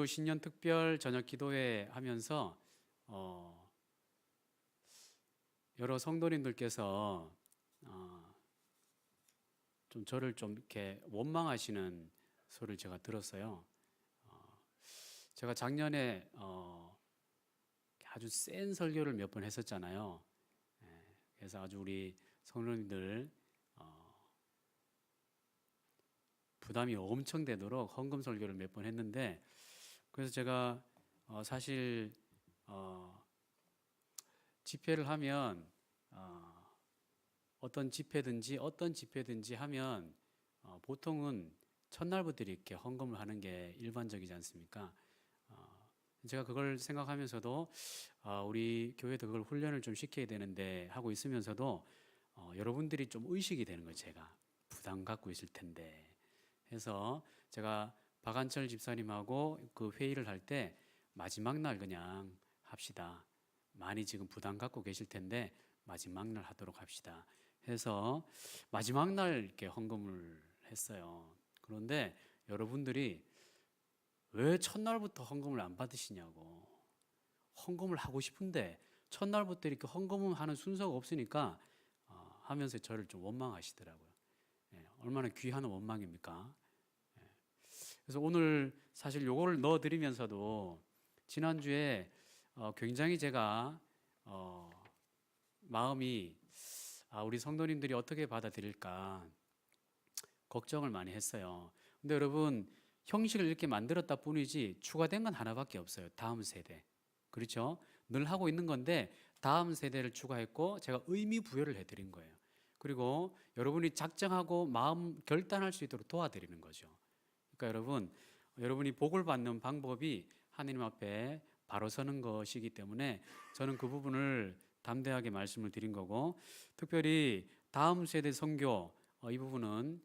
신년 특별 저녁 기도회 하면서 여러 성도님들께서 좀 저를 좀 이렇게 원망하시는 소리를 제가 들었어요. 제가 작년에 아주 센 설교를 몇 번 했었잖아요. 그래서 아주 우리 성도님들 부담이 엄청 되도록 헌금 설교를 몇 번 했는데, 그래서 제가 사실 집회를 하면 어떤 집회든지 하면 보통은 첫날부터 이렇게 헌금을 하는 게 일반적이지 않습니까? 제가 그걸 생각하면서도 우리 교회도 그걸 훈련을 좀 시켜야 되는데 하고 있으면서도 여러분들이 좀 의식이 되는 거예요. 제가 부담 갖고 있을 텐데 해서 제가 박한철 집사님하고 그 회의를 할 때 마지막 날 그냥 합시다. 많이 지금 부담 갖고 계실 텐데 마지막 날 하도록 합시다 해서 마지막 날 이렇게 헌금을 했어요. 그런데 여러분들이 왜 첫날부터 헌금을 안 받으시냐고. 헌금을 하고 싶은데 첫날부터 이렇게 헌금을 하는 순서가 없으니까 하면서 저를 좀 원망하시더라고요. 얼마나 귀한 원망입니까? 그래서 오늘 사실 요거를 넣어드리면서도 지난주에 굉장히 제가 마음이 우리 성도님들이 어떻게 받아들일까 걱정을 많이 했어요. 근데 여러분, 형식을 이렇게 만들었다 뿐이지 추가된 건 하나밖에 없어요. 다음 세대. 그렇죠? 늘 하고 있는 건데 다음 세대를 추가했고 제가 의미 부여를 해드린 거예요. 그리고 여러분이 작정하고 마음 결단할 수 있도록 도와드리는 거죠. 그러니까 여러분이 복을 받는 방법이 하나님 앞에 바로 서는 것이기 때문에 저는 그 부분을 담대하게 말씀을 드린 거고, 특별히 다음 세대 선교 이 부분은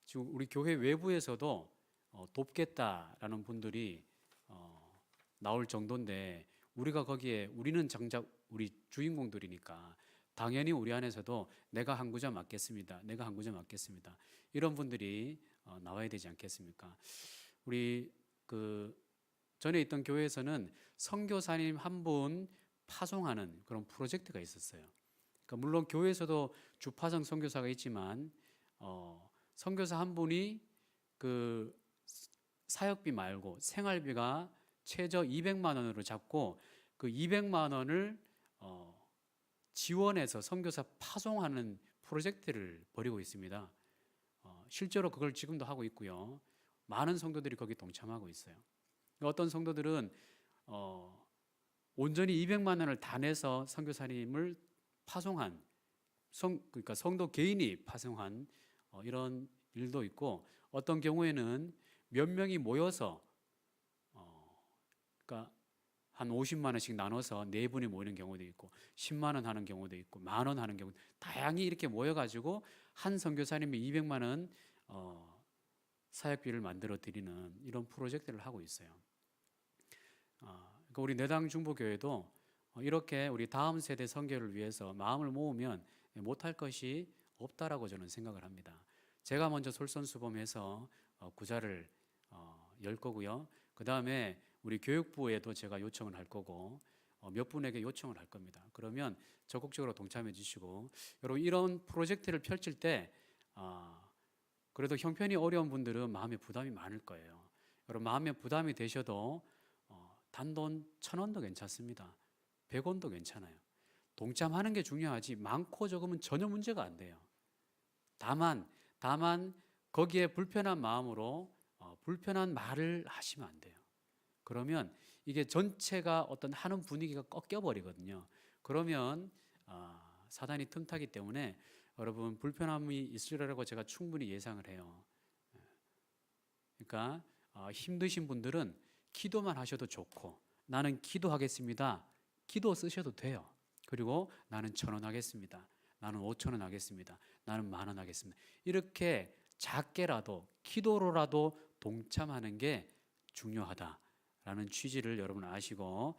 지금 우리 교회 외부에서도 돕겠다라는 분들이 나올 정도인데, 우리가 거기에 우리는 정작 우리 주인공들이니까 당연히 우리 안에서도 내가 한 구자 맞겠습니다. 내가 한 구자 맞겠습니다. 이런 분들이 나와야 되지 않겠습니까? 우리 그 전에 있던 교회에서는 선교사님 한 분 파송하는 그런 프로젝트가 있었어요. 그러니까 물론 교회에서도 주파성 선교사가 있지만 선교사 한 분이 그 사역비 말고 생활비가 최저 200만 원으로 잡고 그 200만 원을 지원해서 선교사 파송하는 프로젝트를 벌이고 있습니다. 실제로 그걸 지금도 하고 있고요. 많은 성도들이 거기 동참하고 있어요. 어떤 성도들은 온전히 200만 원을 다 내서 선교사님을 파송한 그러니까 성도 개인이 파송한 이런 일도 있고, 어떤 경우에는 몇 명이 모여서 그러니까 한 50만 원씩 나눠서 네 분이 모이는 경우도 있고 10만 원 하는 경우도 있고 만 원 하는 경우도 다양히 이렇게 모여가지고 한 선교사님이 200만 원 사역비를 만들어 드리는 이런 프로젝트를 하고 있어요. 그러니까 우리 내당 중보교회도 이렇게 우리 다음 세대 선교를 위해서 마음을 모으면 못할 것이 없다라고 저는 생각을 합니다. 제가 먼저 솔선수범해서 구자를 열 거고요. 그 다음에 우리 교육부에도 제가 요청을 할 거고 몇 분에게 요청을 할 겁니다. 그러면 적극적으로 동참해 주시고, 여러분 이런 프로젝트를 펼칠 때 그래도 형편이 어려운 분들은 마음에 부담이 많을 거예요. 여러분 마음에 부담이 되셔도 단돈 1,000원도 괜찮습니다. 100원도 괜찮아요. 동참하는 게 중요하지 많고 적으면 전혀 문제가 안 돼요. 다만 거기에 불편한 마음으로 불편한 말을 하시면 안 돼요. 그러면 이게 전체가 어떤 하는 분위기가 꺾여버리거든요. 그러면 사단이 틈타기 때문에 여러분 불편함이 있으리라고 제가 충분히 예상을 해요. 그러니까 힘드신 분들은 기도만 하셔도 좋고, 나는 기도하겠습니다. 기도 쓰셔도 돼요. 그리고 나는 1,000원 하겠습니다. 나는 5,000원 하겠습니다. 나는 10,000원 하겠습니다. 이렇게 작게라도 기도로라도 동참하는 게 중요하다라는 취지를 여러분 아시고,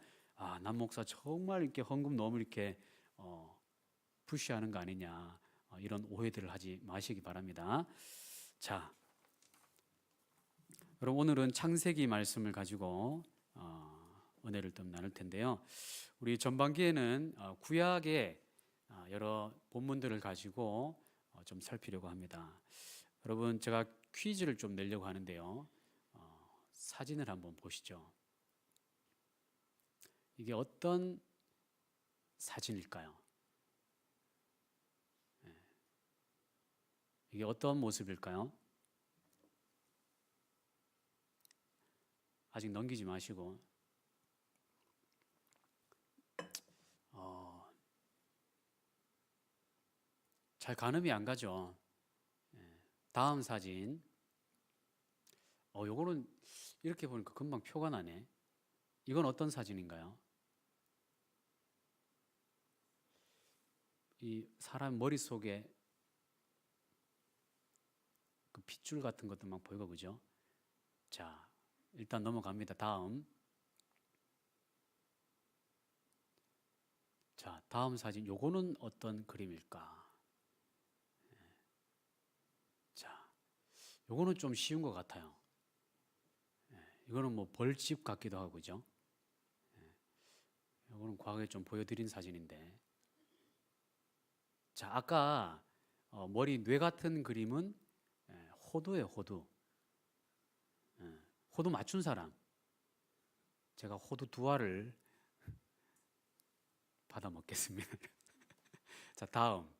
남 목사 정말 이렇게 헌금 너무 이렇게 푸시하는 거 아니냐, 이런 오해들을 하지 마시기 바랍니다. 자, 여러분 오늘은 창세기 말씀을 가지고 은혜를 좀 나눌 텐데요. 우리 전반기에는 구약의 여러 본문들을 가지고 좀 살피려고 합니다. 여러분 제가 퀴즈를 좀 내려고 하는데요. 사진을 한번 보시죠. 이게 어떤 사진일까요? 이게 어떤 모습일까요? 아직 넘기지 마시고 잘 가늠이 안 가죠. 다음 사진. 요거는 이렇게 보니까 금방 표가 나네. 이건 어떤 사진인가요? 이 사람 머릿속에 그 핏줄 같은 것도 막 보이고 그죠? 자, 일단 넘어갑니다. 다음. 자, 다음 사진. 요거는 어떤 그림일까? 자, 요거는 좀 쉬운 것 같아요. 이거는 뭐 벌집 같기도 하고 그죠? 요거는 과거에 좀 보여드린 사진인데. 자, 아까 머리 뇌 같은 그림은 호두예요, 호두. 호두 맞춘 사람. 제가 호두 두 알을 받아 먹겠습니다. 자, 다음.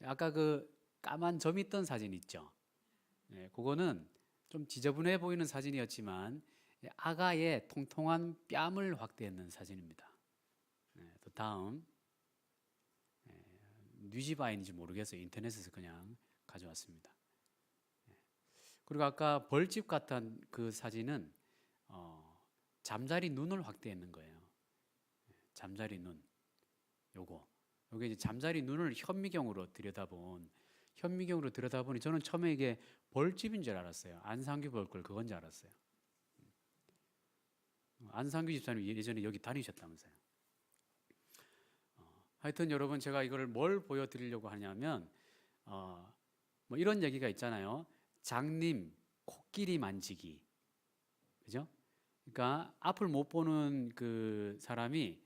아까 그 까만 점 있던 사진 있죠? 그거는 좀 지저분해 보이는 사진이었지만 아가의 통통한 뺨을 확대했는 사진입니다. 또 다음. 뉘집 아인지 모르겠어요. 인터넷에서 그냥 가져왔습니다. 그리고 아까 벌집 같은 그 사진은 잠자리 눈을 확대했는 거예요. 잠자리 눈. 요게 이제 잠자리 눈을 현미경으로 들여다보니 저는 처음에 이게 벌집인 줄 알았어요. 안상규 벌꿀 그건 줄 알았어요. 안상규 집사님 예전에 여기 다니셨다면서요. 하여튼 여러분 제가 이거를 뭘 보여드리려고 하냐면 뭐 이런 얘기가 있잖아요. 장님 코끼리 만지기, 그죠? 그러니까 앞을 못 보는 그 사람이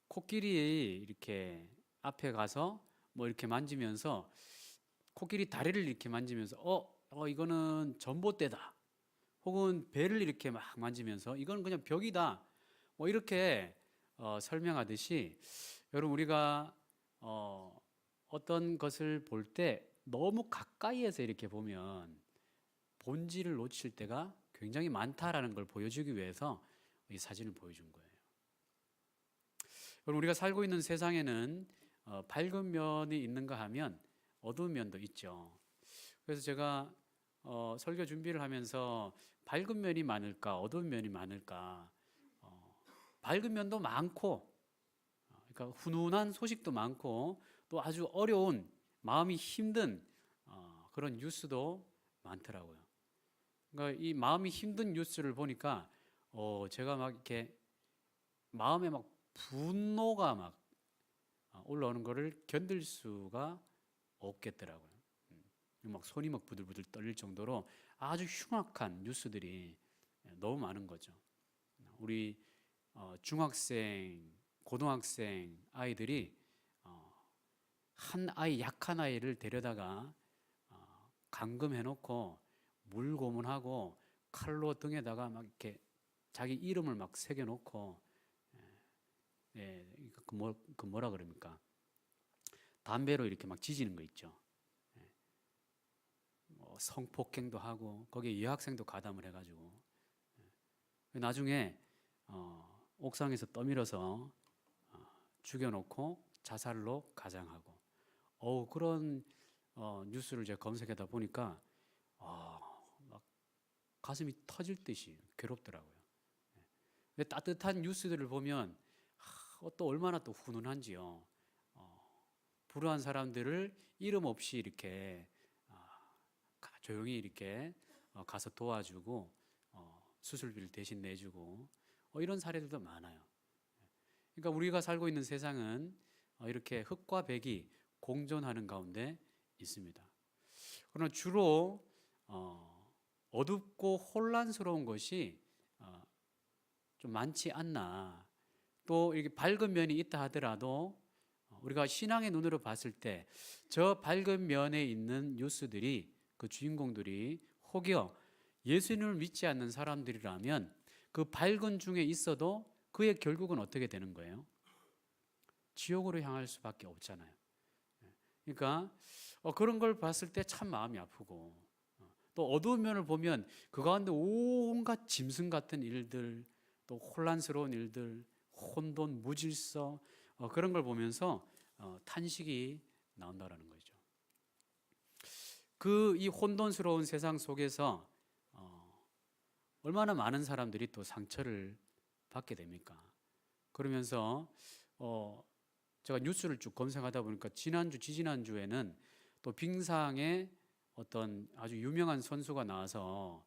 코끼리 이렇게 앞에 가서 뭐 이렇게 만지면서 코끼리 다리를 이렇게 만지면서 이거는 전봇대다. 혹은 배를 이렇게 막 만지면서 이건 그냥 벽이다. 뭐 이렇게 설명하듯이 여러분 우리가 어떤 것을 볼 때 너무 가까이에서 이렇게 보면 본질을 놓칠 때가 굉장히 많다라는 걸 보여주기 위해서 이 사진을 보여준 거예요. 여러분 우리가 살고 있는 세상에는 밝은 면이 있는가 하면 어두운 면도 있죠. 그래서 제가 설교 준비를 하면서 밝은 면이 많을까 어두운 면이 많을까 밝은 면도 많고 그러니까 훈훈한 소식도 많고 또 아주 어려운 마음이 힘든 그런 뉴스도 많더라고요. 그러니까 이 마음이 힘든 뉴스를 보니까 제가 막 이렇게 마음에 막 분노가 막 올라오는 거를 견딜 수가 없겠더라고요. 막 손이 막 부들부들 떨릴 정도로 아주 흉악한 뉴스들이 너무 많은 거죠. 우리 중학생, 고등학생 아이들이 한 아이 약한 아이를 데려다가 감금해놓고 물 고문하고 칼로 등에다가 막 이렇게 자기 이름을 막 새겨놓고 그 뭐라 그럽니까? 담배로 이렇게 막 지지는 거 있죠. 성폭행도 하고 거기에 여학생도 가담을 해가지고 나중에 옥상에서 떠밀어서 죽여놓고 자살로 가장하고 그런 뉴스를 제가 검색하다 보니까 막 가슴이 터질 듯이 괴롭더라고요. 근데 따뜻한 뉴스들을 보면 또 얼마나 또 훈훈한지요. 불우한 사람들을 이름 없이 이렇게 조용히 이렇게 가서 도와주고 수술비를 대신 내주고 이런 사례들도 많아요. 그러니까 우리가 살고 있는 세상은 이렇게 흙과 백이 공존하는 가운데 있습니다. 그러나 주로 어둡고 혼란스러운 것이 좀 많지 않나. 또 이렇게 밝은 면이 있다 하더라도 우리가 신앙의 눈으로 봤을 때 저 밝은 면에 있는 뉴스들이 그 주인공들이 혹여 예수님을 믿지 않는 사람들이라면 그 밝은 중에 있어도 그의 결국은 어떻게 되는 거예요? 지옥으로 향할 수밖에 없잖아요. 그러니까 그런 걸 봤을 때 참 마음이 아프고 또 어두운 면을 보면 그 가운데 온갖 짐승 같은 일들 또 혼란스러운 일들 혼돈 무질서 그런 걸 보면서 탄식이 나온다라는 거죠. 그 이 혼돈스러운 세상 속에서 얼마나 많은 사람들이 또 상처를 받게 됩니까? 그러면서 제가 뉴스를 쭉 검색하다 보니까 지난주, 지지난주에는 또 빙상에 어떤 아주 유명한 선수가 나와서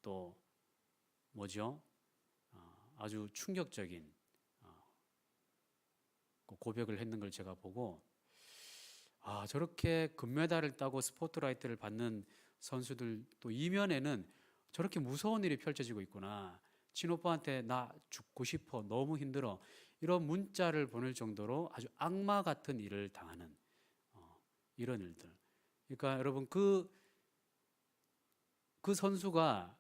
또 뭐죠? 아주 충격적인 고백을 했는 걸 제가 보고 저렇게 금메달을 따고 스포트라이트를 받는 선수들 또 이면에는 저렇게 무서운 일이 펼쳐지고 있구나. 친오빠한테 나 죽고 싶어 너무 힘들어 이런 문자를 보낼 정도로 아주 악마 같은 일을 당하는 이런 일들. 그러니까 여러분 그 선수가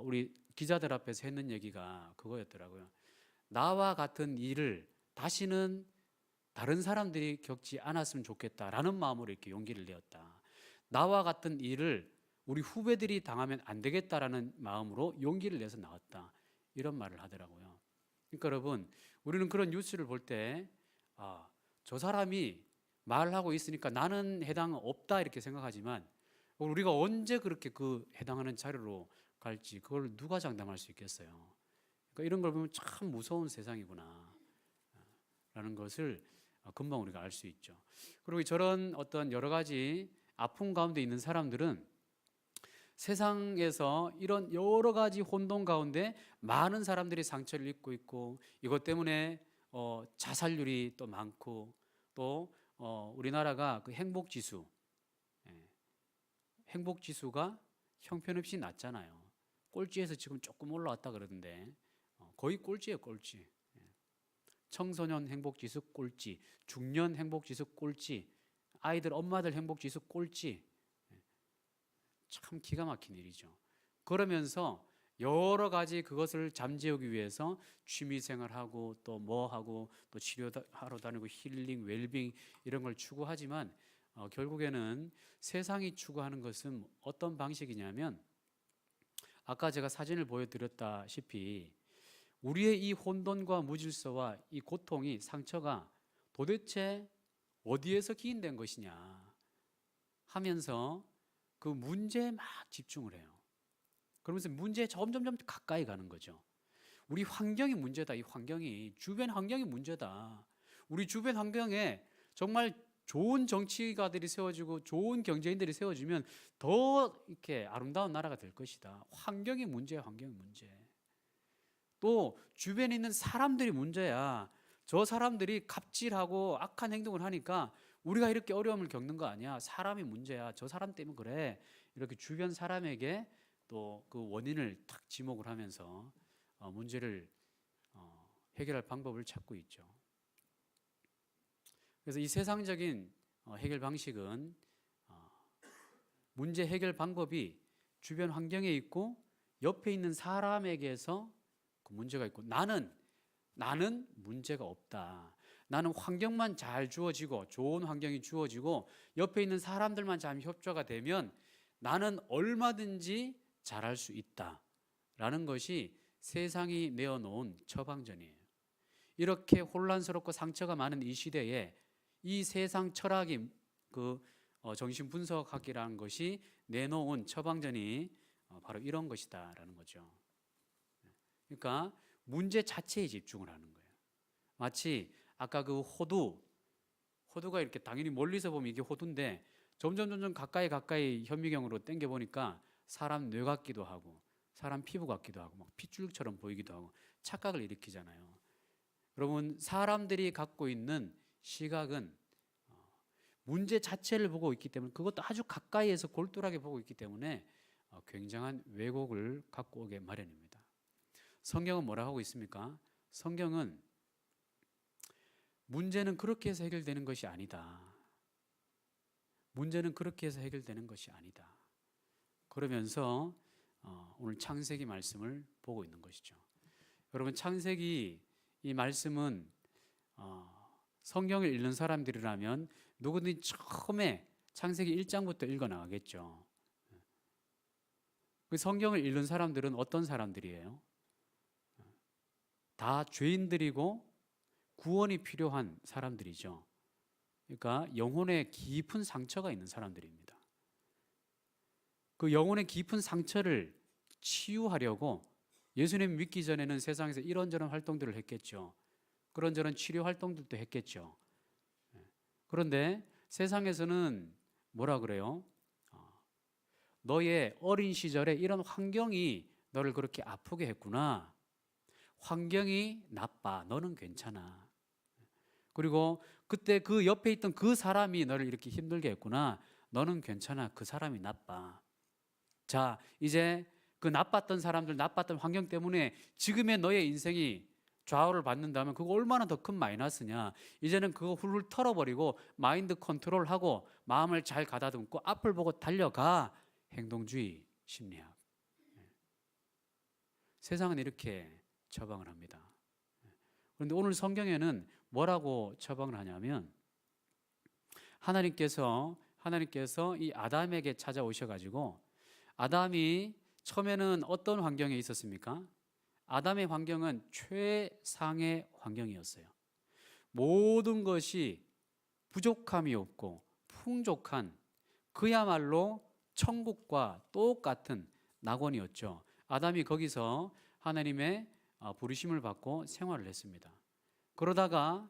우리 기자들 앞에서 했는 얘기가 그거였더라고요. 나와 같은 일을 다시는 다른 사람들이 겪지 않았으면 좋겠다라는 마음으로 이렇게 용기를 내었다. 나와 같은 일을 우리 후배들이 당하면 안 되겠다라는 마음으로 용기를 내서 나왔다. 이런 말을 하더라고요. 그러니까 여러분, 우리는 그런 뉴스를 볼 때, 저 사람이 말하고 있으니까 나는 해당 없다 이렇게 생각하지만 우리가 언제 그렇게 그 해당하는 자리로 갈지 그걸 누가 장담할 수 있겠어요. 그러니까 이런 걸 보면 참 무서운 세상이구나 라는 것을 금방 우리가 알 수 있죠. 그리고 저런 어떤 여러 가지 아픔 가운데 있는 사람들은 세상에서 이런 여러 가지 혼돈 가운데 많은 사람들이 상처를 입고 있고 이것 때문에 자살률이 또 많고 또 우리나라가 그 행복 지수가 형편없이 낮잖아요. 꼴찌에서 지금 조금 올라왔다 그러던데 거의 꼴찌예요, 꼴찌. 청소년 행복지수 꼴찌, 중년 행복지수 꼴찌, 아이들 엄마들 행복지수 꼴찌. 참 기가 막힌 일이죠. 그러면서 여러 가지 그것을 잠재우기 위해서 취미생활하고 또 뭐하고 또 치료하러 다니고 힐링, 웰빙 이런 걸 추구하지만 결국에는 세상이 추구하는 것은 어떤 방식이냐면 아까 제가 사진을 보여드렸다시피 우리의 이 혼돈과 무질서와 이 고통이 상처가 도대체 어디에서 기인된 것이냐 하면서 그 문제에 막 집중을 해요. 그러면서 문제에 점점점 가까이 가는 거죠. 우리 환경이 문제다. 이 환경이 주변 환경이 문제다. 우리 주변 환경에 정말 좋은 정치가들이 세워지고 좋은 경제인들이 세워지면 더 이렇게 아름다운 나라가 될 것이다. 환경이 문제야, 환경이 문제. 또 주변에 있는 사람들이 문제야. 저 사람들이 갑질하고 악한 행동을 하니까 우리가 이렇게 어려움을 겪는 거 아니야. 사람이 문제야. 저 사람 때문에 그래. 이렇게 주변 사람에게 또 그 원인을 탁 지목을 하면서 문제를 해결할 방법을 찾고 있죠. 그래서 이 세상적인 해결 방식은 문제 해결 방법이 주변 환경에 있고 옆에 있는 사람에게서 그 문제가 있고 나는 문제가 없다. 나는 환경만 잘 주어지고 좋은 환경이 주어지고 옆에 있는 사람들만 잘 협조가 되면 나는 얼마든지 잘할 수 있다. 라는 것이 세상이 내어놓은 처방전이에요. 이렇게 혼란스럽고 상처가 많은 이 시대에 이 세상 철학이 그 정신분석학이라는 것이 내놓은 처방전이 바로 이런 것이다라는 거죠. 그러니까 문제 자체에 집중을 하는 거예요. 마치 아까 그 호두가 이렇게 당연히 멀리서 보면 이게 호두인데 점점 가까이 현미경으로 당겨 보니까 사람 뇌 같기도 하고 사람 피부 같기도 하고 막 핏줄처럼 보이기도 하고 착각을 일으키잖아요. 여러분 사람들이 갖고 있는 시각은 문제 자체를 보고 있기 때문에 그것도 아주 가까이에서 골똘하게 보고 있기 때문에 굉장한 왜곡을 갖고 오게 마련입니다. 성경은 뭐라 하고 있습니까? 성경은 문제는 그렇게 해서 해결되는 것이 아니다. 문제는 그렇게 해서 해결되는 것이 아니다. 그러면서 오늘 창세기 말씀을 보고 있는 것이죠. 여러분, 창세기 이 말씀은 성경을 읽는 사람들이라면 누구든지 처음에 창세기 1장부터 읽어 나가겠죠. 그 성경을 읽는 사람들은 어떤 사람들이에요? 다 죄인들이고 구원이 필요한 사람들이죠. 그러니까 영혼에 깊은 상처가 있는 사람들입니다. 그 영혼의 깊은 상처를 치유하려고 예수님 믿기 전에는 세상에서 이런저런 활동들을 했겠죠. 그런저런 치료 활동들도 했겠죠. 그런데 세상에서는 뭐라 그래요? 너의 어린 시절에 이런 환경이 너를 그렇게 아프게 했구나. 환경이 나빠. 너는 괜찮아. 그리고 그때 그 옆에 있던 그 사람이 너를 이렇게 힘들게 했구나. 너는 괜찮아. 그 사람이 나빠. 자, 이제 그 나빴던 사람들, 나빴던 환경 때문에 지금의 너의 인생이 좌우를 받는다면 그거 얼마나 더 큰 마이너스냐. 이제는 그거 훌훌 털어버리고 마인드 컨트롤하고 마음을 잘 가다듬고 앞을 보고 달려가. 행동주의 심리학. 세상은 이렇게 처방을 합니다. 그런데 오늘 성경에는 뭐라고 처방을 하냐면 하나님께서 이 아담에게 찾아오셔가지고 아담이 처음에는 어떤 환경에 있었습니까? 아담의 환경은 최상의 환경이었어요. 모든 것이 부족함이 없고 풍족한 그야말로 천국과 똑같은 낙원이었죠. 아담이 거기서 하나님의 부르심을 받고 생활을 했습니다. 그러다가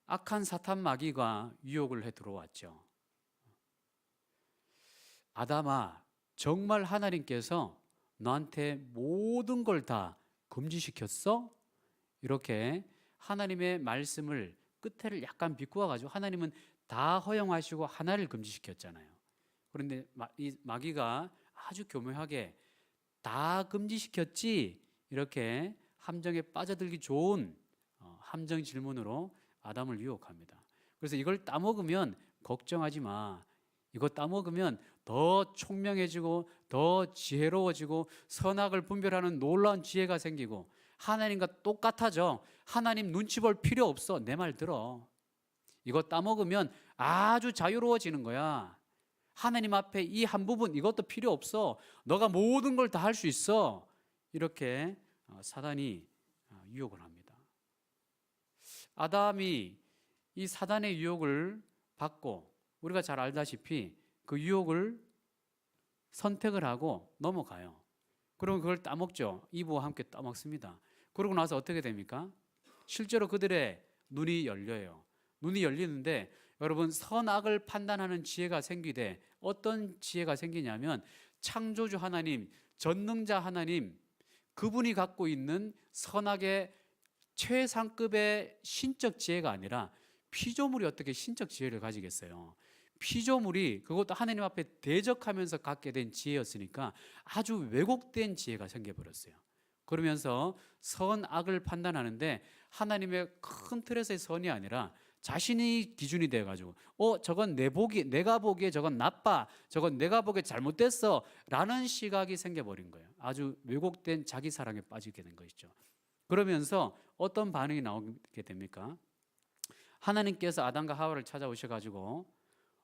악한 사탄 마귀가 유혹을 해 들어왔죠. 아담아, 정말 하나님께서 너한테 모든 걸 다 금지시켰어? 이렇게 하나님의 말씀을 끝에를 약간 비꼬아 가지고 하나님은 다 허용하시고 하나를 금지시켰잖아요. 그런데 이 마귀가 아주 교묘하게 다 금지시켰지? 이렇게 함정에 빠져들기 좋은 함정 질문으로 아담을 유혹합니다. 그래서 이걸 따먹으면 걱정하지 마. 이거 따먹으면 더 총명해지고 더 지혜로워지고 선악을 분별하는 놀라운 지혜가 생기고 하나님과 똑같아져. 하나님 눈치 볼 필요 없어. 내 말 들어. 이거 따먹으면 아주 자유로워지는 거야. 하나님 앞에 이 한 부분 이것도 필요 없어. 너가 모든 걸 다 할 수 있어. 이렇게 사단이 유혹을 합니다. 아담이 이 사단의 유혹을 받고 우리가 잘 알다시피 그 유혹을 선택을 하고 넘어가요. 그러면 그걸 따먹죠. 이브와 함께 따먹습니다. 그러고 나서 어떻게 됩니까? 실제로 그들의 눈이 열려요. 눈이 열리는데 여러분, 선악을 판단하는 지혜가 생기되 어떤 지혜가 생기냐면 창조주 하나님, 전능자 하나님, 그분이 갖고 있는 선악의 최상급의 신적 지혜가 아니라 피조물이 어떻게 신적 지혜를 가지겠어요? 피조물이 그것도 하나님 앞에 대적하면서 갖게 된 지혜였으니까 아주 왜곡된 지혜가 생겨버렸어요. 그러면서 선악을 판단하는데 하나님의 큰 틀에서의 선이 아니라 자신이 기준이 돼가지고 저건 내가 보기에 저건 나빠, 저건 내가 보기에 잘못됐어 라는 시각이 생겨버린 거예요. 아주 왜곡된 자기 사랑에 빠지게 된 것이죠. 그러면서 어떤 반응이 나오게 됩니까? 하나님께서 아담과 하와를 찾아오셔가지고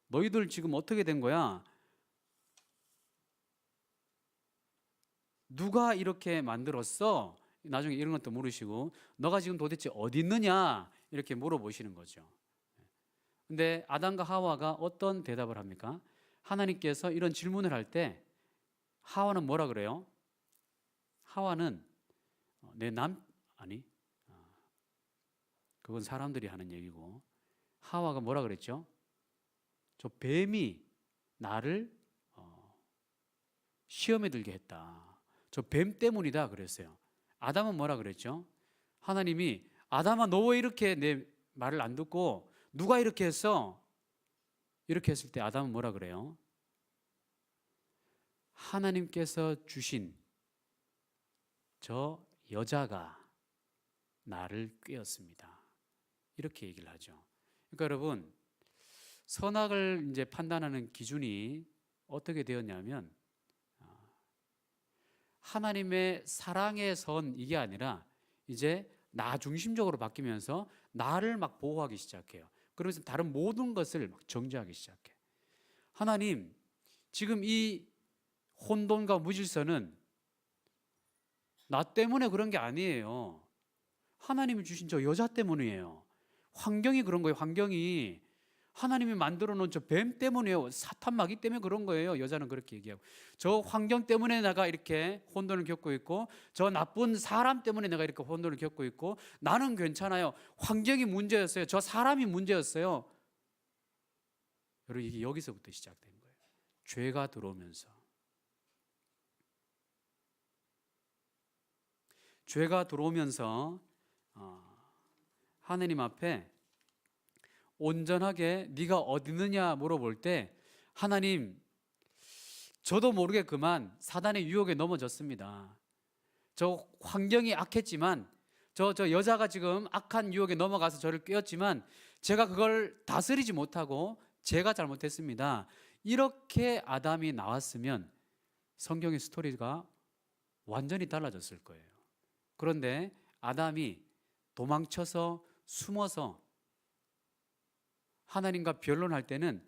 너희들 지금 어떻게 된 거야? 누가 이렇게 만들었어? 나중에 이런 것도 물으시고 너가 지금 도대체 어디 있느냐? 이렇게 물어보시는 거죠. 근데 아담과 하와가 어떤 대답을 합니까? 하나님께서 이런 질문을 할 때 하와는 뭐라 그래요? 하와는 그건 사람들이 하는 얘기고 하와가 뭐라 그랬죠? 저 뱀이 나를 시험에 들게 했다. 저 뱀 때문이다 그랬어요. 아담은 뭐라 그랬죠? 하나님이 아담아 너 왜 이렇게 내 말을 안 듣고 누가 이렇게 했어? 이렇게 했을 때 아담은 뭐라 그래요? 하나님께서 주신 저 여자가 나를 꾀었습니다. 이렇게 얘기를 하죠. 그러니까 여러분, 선악을 이제 판단하는 기준이 어떻게 되었냐면 하나님의 사랑의 선 이게 아니라 이제 나 중심적으로 바뀌면서 나를 막 보호하기 시작해요. 그러면서 다른 모든 것을 막 정죄하기 시작해. 하나님, 지금 이 혼돈과 무질서는 나 때문에 그런 게 아니에요. 하나님이 주신 저 여자 때문이에요. 환경이 그런 거예요. 환경이 하나님이 만들어 놓은 저 뱀 때문이에요. 사탄 마귀 때문에 그런 거예요. 여자는 그렇게 얘기하고, 저 환경 때문에 내가 이렇게 혼돈을 겪고 있고, 저 나쁜 사람 때문에 내가 이렇게 혼돈을 겪고 있고, 나는 괜찮아요. 환경이 문제였어요. 저 사람이 문제였어요. 여러분, 이게 여기서부터 시작된 거예요. 죄가 들어오면서. 죄가 들어오면서 하느님 앞에 온전하게 네가 어디 있느냐 물어볼 때, 하나님, 저도 모르게 그만 사단의 유혹에 넘어졌습니다. 저 환경이 악했지만, 저 여자가 지금 악한 유혹에 넘어가서 저를 꿰었지만 제가 그걸 다스리지 못하고 제가 잘못했습니다. 이렇게 아담이 나왔으면 성경의 스토리가 완전히 달라졌을 거예요. 그런데 아담이 도망쳐서 숨어서 하나님과 변론할 때는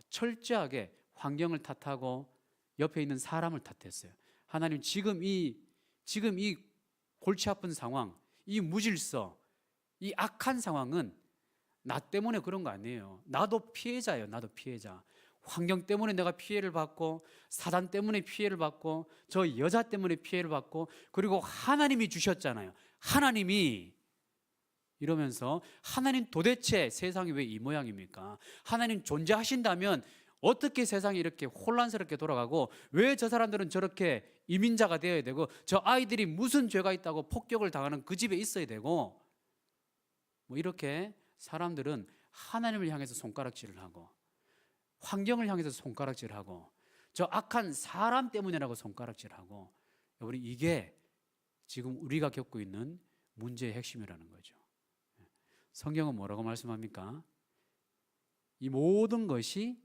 철저하게 환경을 탓하고 옆에 있는 사람을 탓했어요. 하나님, 지금 이 골치 아픈 상황, 이 무질서, 이 악한 상황은 나 때문에 그런 거 아니에요. 나도 피해자예요. 나도 피해자. 환경 때문에 내가 피해를 받고, 사단 때문에 피해를 받고, 저 여자 때문에 피해를 받고, 그리고 하나님이 주셨잖아요. 하나님이, 이러면서 하나님, 도대체 세상이 왜 이 모양입니까? 하나님 존재하신다면 어떻게 세상이 이렇게 혼란스럽게 돌아가고, 왜 저 사람들은 저렇게 이민자가 되어야 되고, 저 아이들이 무슨 죄가 있다고 폭격을 당하는 그 집에 있어야 되고, 뭐 이렇게 사람들은 하나님을 향해서 손가락질을 하고, 환경을 향해서 손가락질을 하고, 저 악한 사람 때문이라고 손가락질을 하고, 우리 이게 지금 우리가 겪고 있는 문제의 핵심이라는 거죠. 성경은 뭐라고 말씀합니까? 이 모든 것이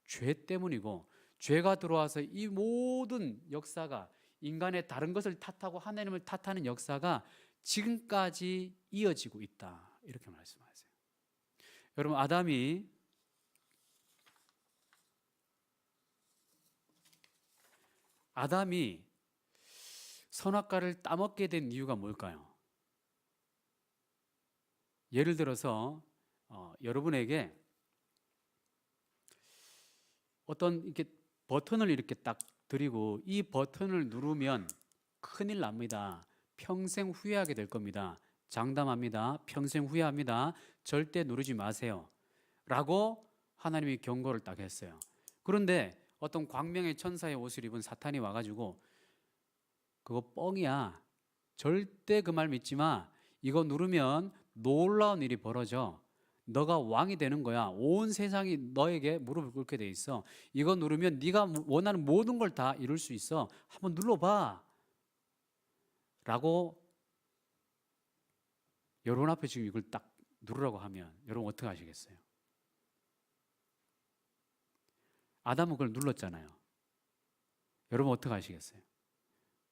죄 때문이고, 죄가 들어와서 이 모든 역사가, 인간의 다른 것을 탓하고 하나님을 탓하는 역사가 지금까지 이어지고 있다, 이렇게 말씀하세요. 여러분, 아담이 선악과를 따먹게 된 이유가 뭘까요? 예를 들어서 여러분에게 어떤 이렇게 버튼을 이렇게 딱 드리고, 이 버튼을 누르면 큰일 납니다. 평생 후회하게 될 겁니다. 장담합니다. 평생 후회합니다. 절대 누르지 마세요. 라고 하나님이 경고를 딱 했어요. 그런데 어떤 광명의 천사의 옷을 입은 사탄이 와가지고, 그거 뻥이야. 절대 그 말 믿지 마. 이거 누르면 놀라운 일이 벌어져. 너가 왕이 되는 거야. 온 세상이 너에게 무릎을 꿇게 돼 있어. 이거 누르면 네가 원하는 모든 걸 다 이룰 수 있어. 한번 눌러봐. 라고 여러분 앞에 지금 이걸 딱 누르라고 하면 여러분 어떻게 하시겠어요? 아담은 그걸 눌렀잖아요. 여러분 어떻게 하시겠어요?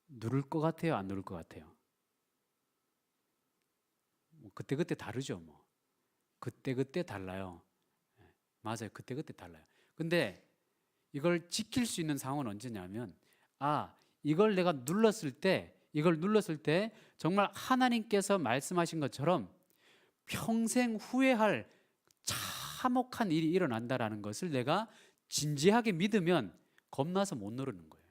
누를 것 같아요? 안 누를 것 같아요? 그때그때 다르죠. 그때그때 달라요. 맞아요. 그때그때 달라요. 근데 이걸 지킬 수 있는 상황은 언제냐면, 이걸 내가 이걸 눌렀을 때 정말 하나님께서 말씀하신 것처럼 평생 후회할 참혹한 일이 일어난다라는 것을 내가 진지하게 믿으면 겁나서 못 누르는 거예요.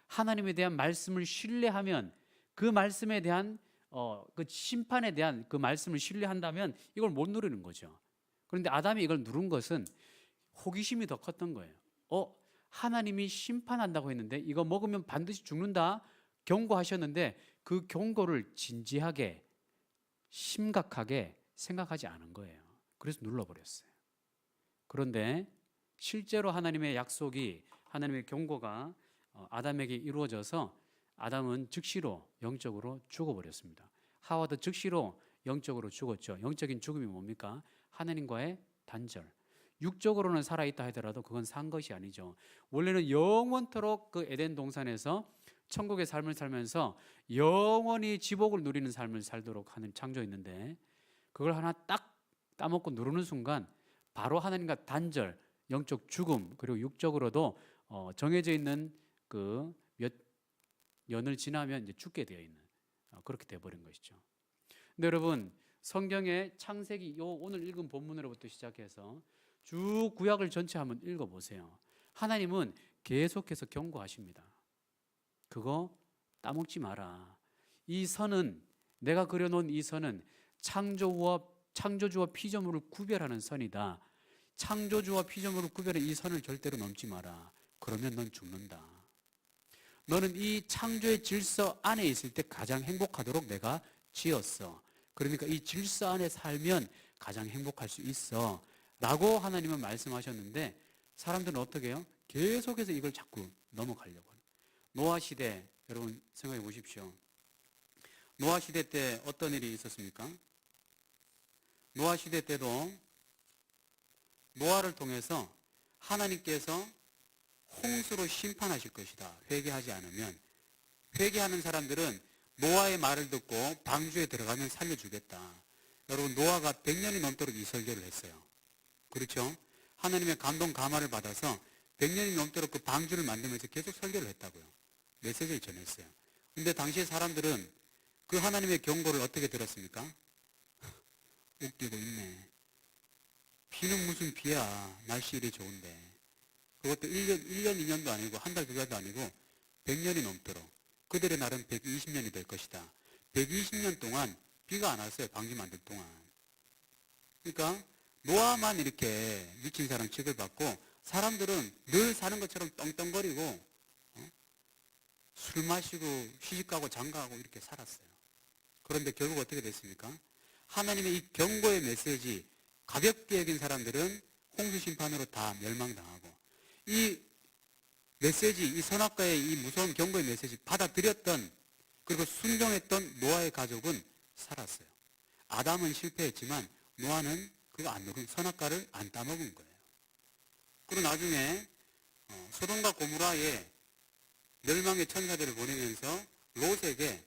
하나님에 대한 말씀을 신뢰하면, 그 말씀에 대한 그 심판에 대한 그 말씀을 신뢰한다면 이걸 못 누르는 거죠. 그런데 아담이 이걸 누른 것은 호기심이 더 컸던 거예요. 하나님이 심판한다고 했는데, 이거 먹으면 반드시 죽는다 경고하셨는데, 그 경고를 진지하게 심각하게 생각하지 않은 거예요. 그래서 눌러버렸어요. 그런데 실제로 하나님의 약속이 하나님의 경고가 아담에게 이루어져서 아담은 즉시로 영적으로 죽어버렸습니다. 하와도 즉시로 영적으로 죽었죠. 영적인 죽음이 뭡니까? 하나님과의 단절. 육적으로는 살아있다 하더라도 그건 산 것이 아니죠. 원래는 영원토록 그 에덴 동산에서 천국의 삶을 살면서 영원히 지복을 누리는 삶을 살도록 하는 창조였는데, 그걸 하나 딱 따먹고 누르는 순간 바로 하나님과 단절, 영적 죽음, 그리고 육적으로도 정해져 있는 그 몇 년을 지나면 이제 죽게 되어 있는, 그렇게 되어버린 것이죠. 근데 여러분, 성경의 창세기 요 오늘 읽은 본문으로부터 시작해서 쭉 구약을 전체 한번 읽어보세요. 하나님은 계속해서 경고하십니다. 그거 따먹지 마라. 이 선은, 내가 그려놓은 이 선은 창조주와 피조물을 구별하는 선이다. 창조주와 피조물을 구별해 이 선을 절대로 넘지 마라. 그러면 넌 죽는다. 너는 이 창조의 질서 안에 있을 때 가장 행복하도록 내가 지었어. 그러니까 이 질서 안에 살면 가장 행복할 수 있어 라고 하나님은 말씀하셨는데, 사람들은 어떻게 해요? 계속해서 이걸 자꾸 넘어가려고 해요. 노아 시대, 여러분 생각해 보십시오. 노아 시대 때 어떤 일이 있었습니까? 노아 시대 때도 노아를 통해서 하나님께서 홍수로 심판하실 것이다. 회개하지 않으면. 회개하는 사람들은 노아의 말을 듣고 방주에 들어가면 살려주겠다. 여러분, 노아가 100년이 넘도록 이 설교를 했어요. 그렇죠? 하나님의 감동 감화를 받아서 100년이 넘도록 그 방주를 만들면서 계속 설교를 했다고요. 메시지를 전했어요. 근데 당시의 사람들은 그 하나님의 경고를 어떻게 들었습니까? 웃기고 있네. 비는 무슨 비야. 날씨 이리 좋은데. 그것도 1년, 2년도 아니고 한 달, 두 달도 아니고 100년이 넘도록. 그들의 날은 120년이 될 것이다. 120년 동안 비가 안 왔어요. 방주 만들 동안. 그러니까 노아만 이렇게 미친 사람 취급받고 사람들은 늘 사는 것처럼 떵떵거리고 술 마시고 시집가고 장가가고 이렇게 살았어요. 그런데 결국 어떻게 됐습니까? 하나님의 이 경고의 메시지 가볍게 여긴 사람들은 홍수 심판으로 다 멸망당하고, 이 메시지, 이 선악과의 이 무서운 경고의 메시지 받아들였던, 그리고 순종했던 노아의 가족은 살았어요. 아담은 실패했지만 노아는 그거 안 먹은, 선악과를 안 따먹은 거예요. 그리고 나중에 소돔과 고모라에 멸망의 천사들을 보내면서 롯에게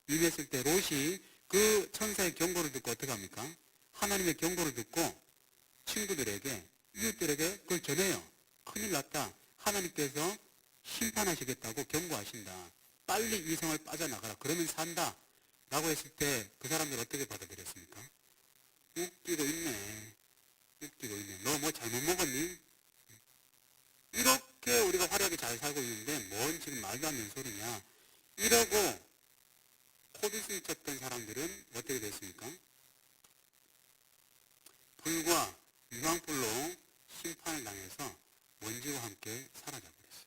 임했을 때 롯이 그 천사의 경고를 듣고 어떻게 합니까? 하나님의 경고를 듣고 친구들에게, 이웃들에게 그걸 전해요. 큰일 났다. 하나님께서 심판하시겠다고 경고하신다. 빨리 이 성을 빠져나가라. 그러면 산다. 라고 했을 때 그 사람들 어떻게 받아들였습니까? 웃기고 있네. 웃기고 있네. 너 뭐 잘못 먹었니? 이렇게 우리가 화려하게 잘 살고 있는데 뭔 지금 말도 안 되는 소리냐. 이러고 코디스를 쳤던 사람들은 어떻게 됐습니까? 불과 유황불로 심판을 당해서 먼지와 함께 사라져버렸어요.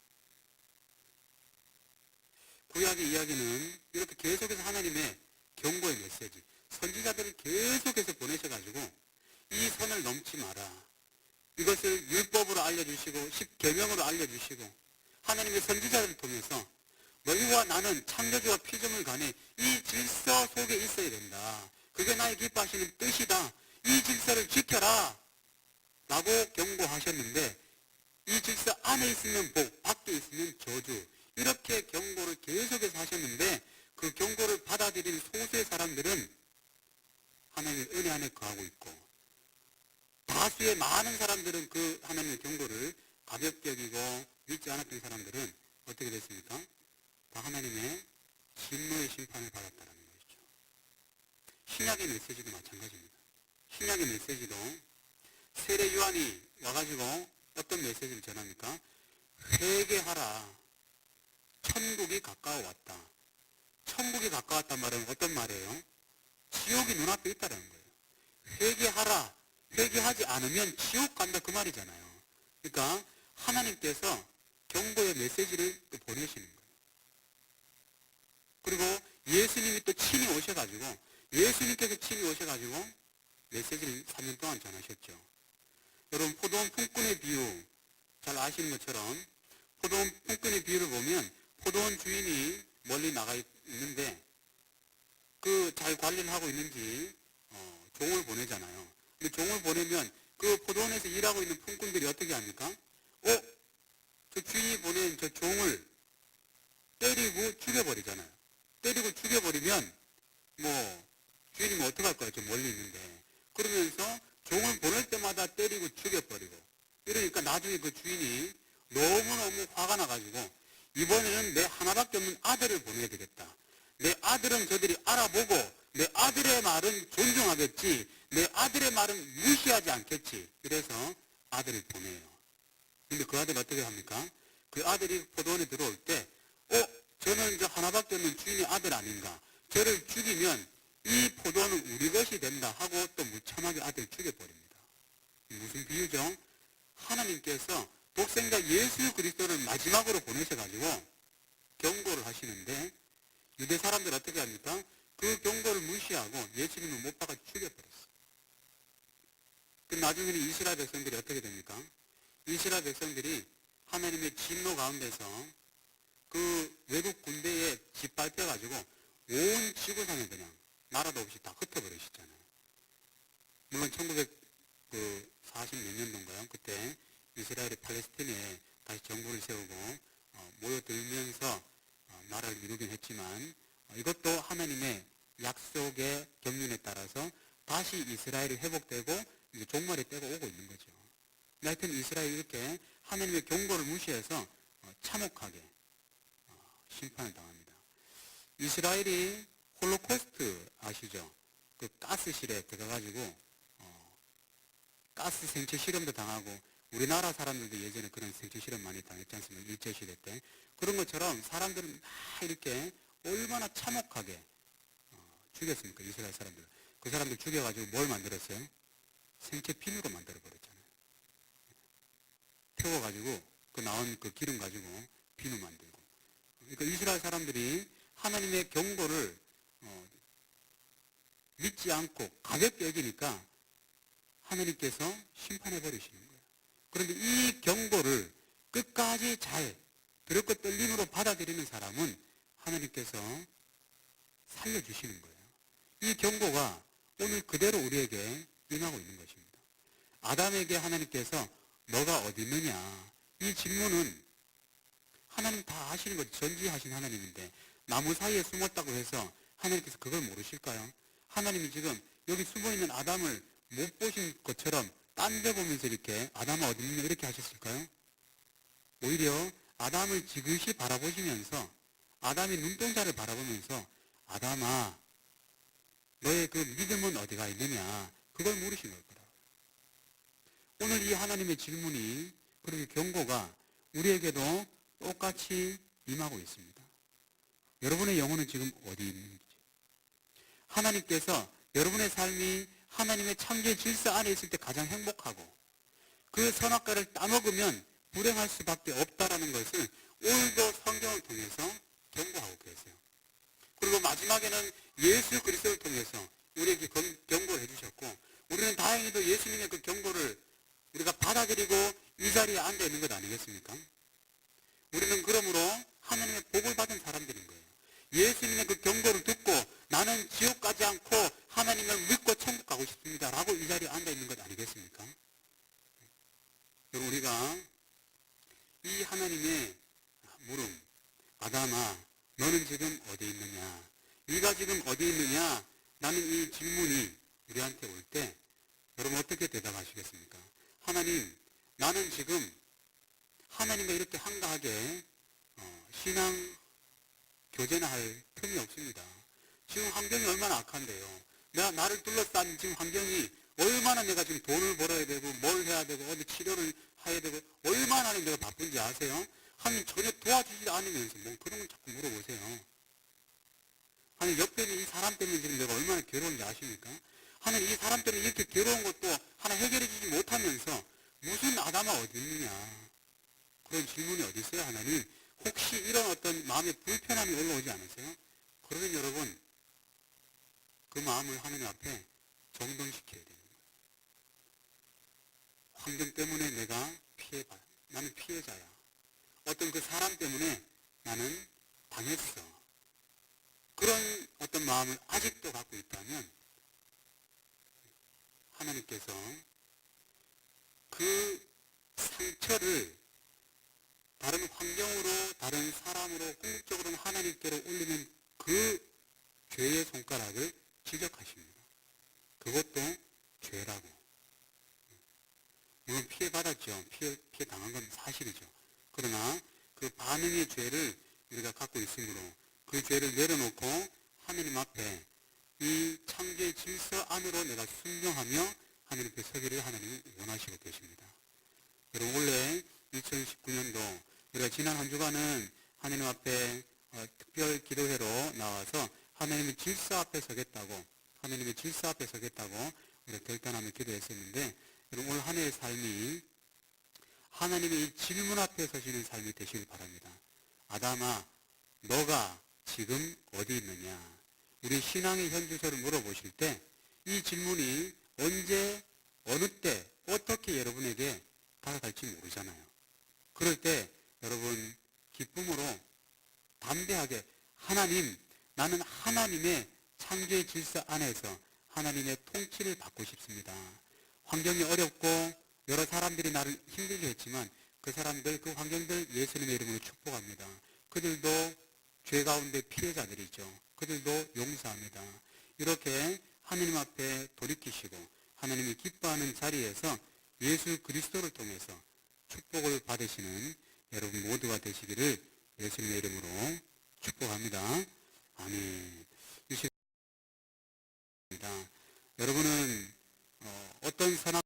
구약의 이야기는 이렇게 계속해서 하나님의 경고의 메시지, 선지자들을 계속해서 보내셔가지고 이 선을 넘지 마라. 이것을 율법으로 알려주시고 십계명으로 알려주시고 하나님의 선지자들을 통해서 너희와 나는 창조주와 피조물 간에 이 질서 속에 있어야 된다. 그게 나의 기뻐하시는 뜻이다. 이 질서를 지켜라. 라고 경고하셨는데, 이 질서 안에 있으면 복, 밖에 있으면 저주, 이렇게 경고를 계속해서 하셨는데, 그 경고를 받아들이는 소수의 사람들은 하나님의 은혜 안에 거하고 있고, 다수의 많은 사람들은 그 하나님의 경고를 가볍게 여기고 믿지 않았던 사람들은 어떻게 됐습니까? 다 하나님의 진노의 심판을 받았다는 것이죠. 신약의 메시지도 마찬가지입니다. 신약의 메시지도 세례 요한이 와가지고 어떤 메시지를 전합니까? 회개하라. 천국이 가까워 왔다. 천국이 가까웠단 말은 어떤 말이에요? 지옥이 눈앞에 있다는 거예요. 회개하라. 회개하지 않으면 지옥 간다, 그 말이잖아요. 그러니까 하나님께서 경고의 메시지를 또 보내시는 거예요. 그리고 예수님이 또 친히 오셔가지고, 예수님께서 친히 오셔가지고 메시지를 3년 동안 전하셨죠. 여러분, 포도원 품꾼의 비유 잘 아시는 것처럼 포도원 품꾼의 비유를 보면 포도원 주인이 멀리 나가 있는데 그 잘 관리를 하고 있는지 종을 보내잖아요. 근데 종을 보내면 그 포도원에서 일하고 있는 품꾼들이 어떻게 합니까? 저 주인이 보낸 저 종을 때리고 죽여버리잖아요. 때리고 죽여버리면 주인이 어떻게 할 거야? 저 멀리 있는데. 그러면서 종을 보낼 때마다 때리고 죽여버리고. 이러니까 나중에 그 주인이 너무너무 화가 나가지고 이번에는 내 하나밖에 없는 아들을 보내야 되겠다. 내 아들은 저들이 알아보고 내 아들의 말은 존중하겠지. 내 아들의 말은 무시하지 않겠지. 그래서 아들을 보내요. 근데 그 아들이 어떻게 합니까? 그 아들이 포도원에 들어올 때 저는 저 하나밖에 없는 주인의 아들 아닌가. 저를 죽이면 이 포도원은 우리 것이 된다 하고 또 무참하게 아들을 죽여버립니다. 무슨 비유죠? 하나님께서 독생자 예수 그리스도를 마지막으로 보내셔가지고 경고를 하시는데 유대 사람들 어떻게 합니까? 그 경고를 무시하고 예수님을 못 박아 죽여버렸어요. 그 나중에는 이스라엘 백성들이 어떻게 됩니까? 이스라엘 백성들이 하나님의 진노 가운데서 그 외국 군대에 짓밟혀가지고 온 지구상에 그냥 나라도 없이 다 흩어버리시잖아요. 물론 1940 몇 년도인가요? 그때 이스라엘이 팔레스틴에 다시 정부를 세우고 모여들면서 나라를 이루긴 했지만 이것도 하나님의 약속의 경륜에 따라서 다시 이스라엘이 회복되고 이제 종말의 때가 오고 있는 거죠. 하여튼 이스라엘이 이렇게 하나님의 경고를 무시해서 참혹하게 심판을 당합니다. 이스라엘이 홀로코스트 아시죠? 그 가스실에 들어가가지고 가스 생체 실험도 당하고 우리나라 사람들도 예전에 그런 생체 실험 많이 당했지 않습니까? 일제시대 때. 그런 것처럼 사람들은 다 이렇게 얼마나 참혹하게 죽였습니까? 이스라엘 사람들. 그 사람들 죽여가지고 뭘 만들었어요? 생체 비누로 만들어버렸잖아요. 태워가지고 그 나온 그 기름 가지고 비누 만들고. 그러니까 이스라엘 사람들이 하나님의 경고를 믿지 않고 가볍게 여기니까 하나님께서 심판해 버리시는 거예요. 그런데 이 경고를 끝까지 잘 두렵고 떨림으로 받아들이는 사람은 하나님께서 살려주시는 거예요. 이 경고가 오늘 그대로 우리에게 임하고 있는 것입니다. 아담에게 하나님께서 너가 어디 있느냐? 이 질문은 하나님 다 아시는 거죠. 전지하신 하나님인데 나무 사이에 숨었다고 해서 하나님께서 그걸 모르실까요? 하나님이 지금 여기 숨어있는 아담을 못 보신 것처럼 딴 데 보면서 이렇게 아담아 어디 있느냐 이렇게 하셨을까요? 오히려 아담을 지그시 바라보시면서 아담의 눈동자를 바라보면서 아담아 너의 그 믿음은 어디가 있느냐 그걸 물으신 걸 거다. 오늘 이 하나님의 질문이 그렇게 경고가 우리에게도 똑같이 임하고 있습니다. 여러분의 영혼은 지금 어디 있는지 하나님께서 여러분의 삶이 하나님의 창조의 질서 안에 있을 때 가장 행복하고 그 선악과를 따먹으면 불행할 수밖에 없다라는 것을 오늘도 성경을 통해서 경고하고 계세요. 그리고 마지막에는 예수 그리스도를 통해서 우리에게 경고를 해주셨고 우리는 다행히도 예수님의 그 경고를 우리가 받아들이고 이 자리에 앉아 있는 것 아니겠습니까? 우리는 그러므로 하나님의 복을 받은 사람들인 거예요. 예수님의 그 경고를 듣고 나는 지옥 가지 않고 하나님을 믿고 천국 가고 싶습니다 라고 이 자리에 앉아 있는 것 아니겠습니까? 그럼 우리가 이 하나님의 물음 아담아 너는 지금 어디 있느냐 네가 지금 어디 있느냐 라는 이 질문이 우리한테 올 때 여러분 어떻게 대답하시겠습니까? 하나님 나는 지금 하나님과 이렇게 한가하게 신앙 교제나 할 틈이 없습니다. 지금 환경이 얼마나 악한데요. 나를 둘러싼 지금 환경이 얼마나 내가 지금 돈을 벌어야 되고 뭘 해야 되고 어디 치료를 해야 되고 얼마나 내가 바쁜지 아세요? 하나님 전혀 도와주지 않으면서 뭐 그런 걸 자꾸 물어보세요. 하나님 옆에 있는 이 사람 때문에 지금 내가 얼마나 괴로운지 아십니까? 하나님 이 사람 때문에 이렇게 괴로운 것도 하나 해결해 주지 못하면서 무슨 아담아 어디 있느냐 그런 질문이 어디 있어요 하나님? 혹시 이런 어떤 마음의 불편함이 올라오지 않으세요? 그러면 여러분 그 마음을 하나님 앞에 정돈시켜야 되는 거예요. 환경 때문에 내가 피해봐요. 나는 피해자야. 어떤 그 사람 때문에 나는 당했어. 그런 어떤 마음을 아직도 갖고 있다면 하나님께서 그 상처를 다른 환경으로, 다른 사람으로, 궁극적으로는 하나님께로 올리는 그 죄의 손가락을 지적하십니다. 그것도 죄라고. 물론 피해받았죠. 피해 당한 건 사실이죠. 그러나 그 반응의 죄를 우리가 갖고 있으므로 그 죄를 내려놓고 하나님 앞에 이 창조의 질서 안으로 내가 순종하며 하나님 앞에 서기를 하나님이 원하시고 계십니다. 여러분, 원래 2019년도 우리가 지난 한 주간은 하나님 앞에 특별 기도회로 나와서 하나님의 질서 앞에 서겠다고, 하나님의 질서 앞에 서겠다고 우리가 결단하며 기도했었는데, 여러분, 오늘 한 해의 삶이 하나님의 이 질문 앞에 서시는 삶이 되시길 바랍니다. 아담아, 너가 지금 어디 있느냐? 우리 신앙의 현주소를 물어보실 때 이 질문이 언제, 어느 때, 어떻게 여러분에게 다가갈지 모르잖아요. 그럴 때 여러분 기쁨으로 담대하게 하나님, 나는 하나님의 창조의 질서 안에서 하나님의 통치를 받고 싶습니다. 환경이 어렵고 여러 사람들이 나를 힘들게 했지만 그 사람들, 그 환경들 예수님의 이름으로 축복합니다. 그들도 죄 가운데 피해자들이죠. 그들도 용서합니다. 이렇게 하나님 앞에 돌이키시고 하나님이 기뻐하는 자리에서 예수 그리스도를 통해서 축복을 받으시는 여러분 모두가 되시기를 예수님의 이름으로 축복합니다. 아멘. 여러분은 어떤 선악